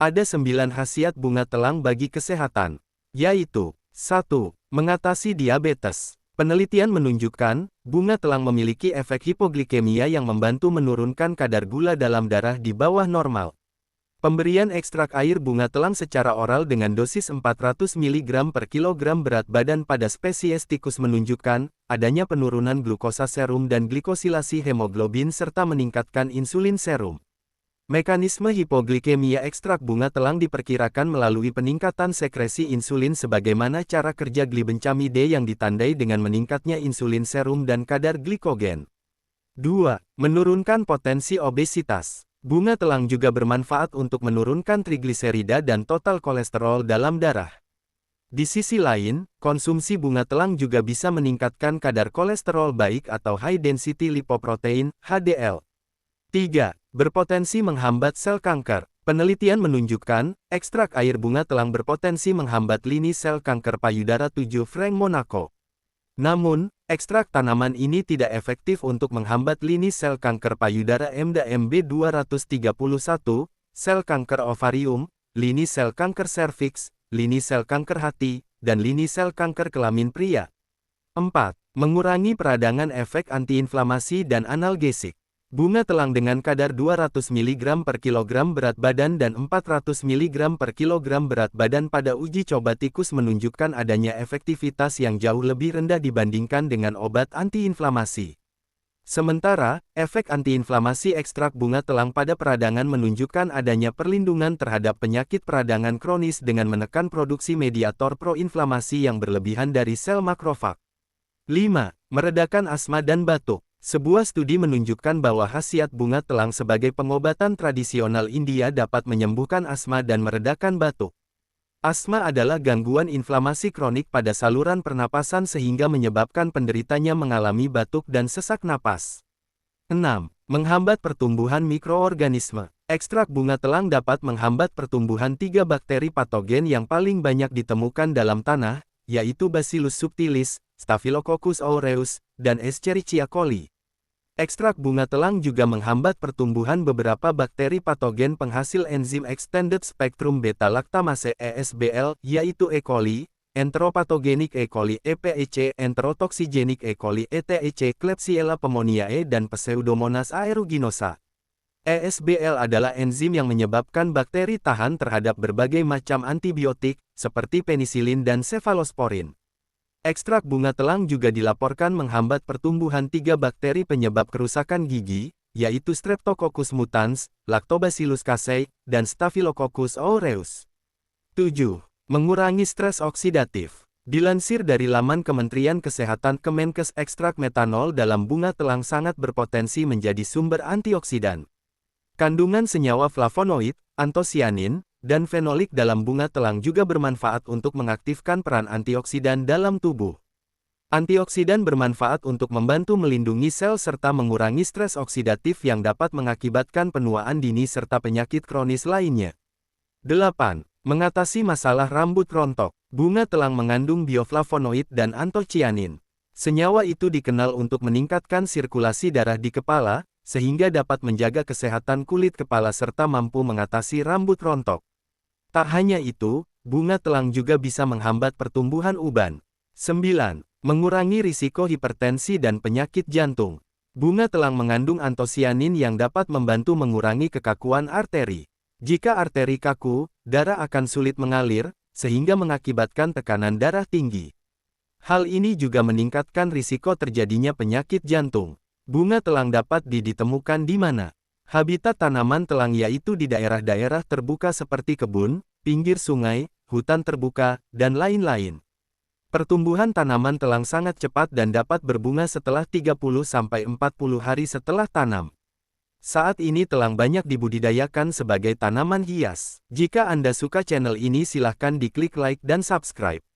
Ada 9 khasiat bunga telang bagi kesehatan, yaitu 1. Mengatasi diabetes. Penelitian menunjukkan, bunga telang memiliki efek hipoglikemia yang membantu menurunkan kadar gula dalam darah di bawah normal. Pemberian ekstrak air bunga telang secara oral dengan dosis 400 mg per kilogram berat badan pada spesies tikus menunjukkan adanya penurunan glukosa serum dan glikosilasi hemoglobin serta meningkatkan insulin serum. Mekanisme hipoglikemia ekstrak bunga telang diperkirakan melalui peningkatan sekresi insulin sebagaimana cara kerja glibenclamide yang ditandai dengan meningkatnya insulin serum dan kadar glikogen. 2. Menurunkan potensi obesitas. Bunga telang juga bermanfaat untuk menurunkan trigliserida dan total kolesterol dalam darah. Di sisi lain, konsumsi bunga telang juga bisa meningkatkan kadar kolesterol baik atau high density lipoprotein (HDL). 3. Berpotensi menghambat sel kanker. Penelitian menunjukkan, ekstrak air bunga telang berpotensi menghambat lini sel kanker payudara 7 Frank Monaco. Namun, ekstrak tanaman ini tidak efektif untuk menghambat lini sel kanker payudara MDMB231, sel kanker ovarium, lini sel kanker serviks, lini sel kanker hati, dan lini sel kanker kelamin pria. 4. Mengurangi peradangan efek antiinflamasi dan analgesik. Bunga telang dengan kadar 200 mg per kilogram berat badan dan 400 mg per kilogram berat badan pada uji coba tikus menunjukkan adanya efektivitas yang jauh lebih rendah dibandingkan dengan obat antiinflamasi. Sementara, efek antiinflamasi ekstrak bunga telang pada peradangan menunjukkan adanya perlindungan terhadap penyakit peradangan kronis dengan menekan produksi mediator proinflamasi yang berlebihan dari sel makrofag. 5. Meredakan asma dan batuk. Sebuah studi menunjukkan bahwa khasiat bunga telang sebagai pengobatan tradisional India dapat menyembuhkan asma dan meredakan batuk. Asma adalah gangguan inflamasi kronik pada saluran pernapasan sehingga menyebabkan penderitanya mengalami batuk dan sesak napas. 6. Menghambat pertumbuhan mikroorganisme. Ekstrak bunga telang dapat menghambat pertumbuhan 3 bakteri patogen yang paling banyak ditemukan dalam tanah, yaitu Bacillus subtilis, Staphylococcus aureus, dan Escherichia coli. Ekstrak bunga telang juga menghambat pertumbuhan beberapa bakteri patogen penghasil enzim Extended Spectrum Beta-Lactamase (ESBL), yaitu E. coli, Enteropathogenik E. coli (EPEC), Enterotoxigenik E. coli (ETEC), Klebsiella pneumoniae, dan Pseudomonas aeruginosa. ESBL adalah enzim yang menyebabkan bakteri tahan terhadap berbagai macam antibiotik, seperti penisilin dan cefalosporin. Ekstrak bunga telang juga dilaporkan menghambat pertumbuhan 3 bakteri penyebab kerusakan gigi, yaitu Streptococcus mutans, Lactobacillus casei, dan Staphylococcus aureus. 7. Mengurangi stres oksidatif. Dilansir dari laman Kementerian Kesehatan Kemenkes, ekstrak metanol dalam bunga telang sangat berpotensi menjadi sumber antioksidan. Kandungan senyawa flavonoid, antosianin, dan fenolik dalam bunga telang juga bermanfaat untuk mengaktifkan peran antioksidan dalam tubuh. Antioksidan bermanfaat untuk membantu melindungi sel serta mengurangi stres oksidatif yang dapat mengakibatkan penuaan dini serta penyakit kronis lainnya. 8. Mengatasi masalah rambut rontok. Bunga telang mengandung bioflavonoid dan antocianin. Senyawa itu dikenal untuk meningkatkan sirkulasi darah di kepala, sehingga dapat menjaga kesehatan kulit kepala serta mampu mengatasi rambut rontok. Tak hanya itu, bunga telang juga bisa menghambat pertumbuhan uban. 9. Mengurangi risiko hipertensi dan penyakit jantung. Bunga telang mengandung antosianin yang dapat membantu mengurangi kekakuan arteri. Jika arteri kaku, darah akan sulit mengalir, sehingga mengakibatkan tekanan darah tinggi. Hal ini juga meningkatkan risiko terjadinya penyakit jantung. Bunga telang dapat ditemukan di mana? Habitat tanaman telang yaitu di daerah-daerah terbuka seperti kebun, pinggir sungai, hutan terbuka, dan lain-lain. Pertumbuhan tanaman telang sangat cepat dan dapat berbunga setelah 30-40 hari setelah tanam. Saat ini telang banyak dibudidayakan sebagai tanaman hias. Jika Anda suka channel ini, silahkan diklik like dan subscribe.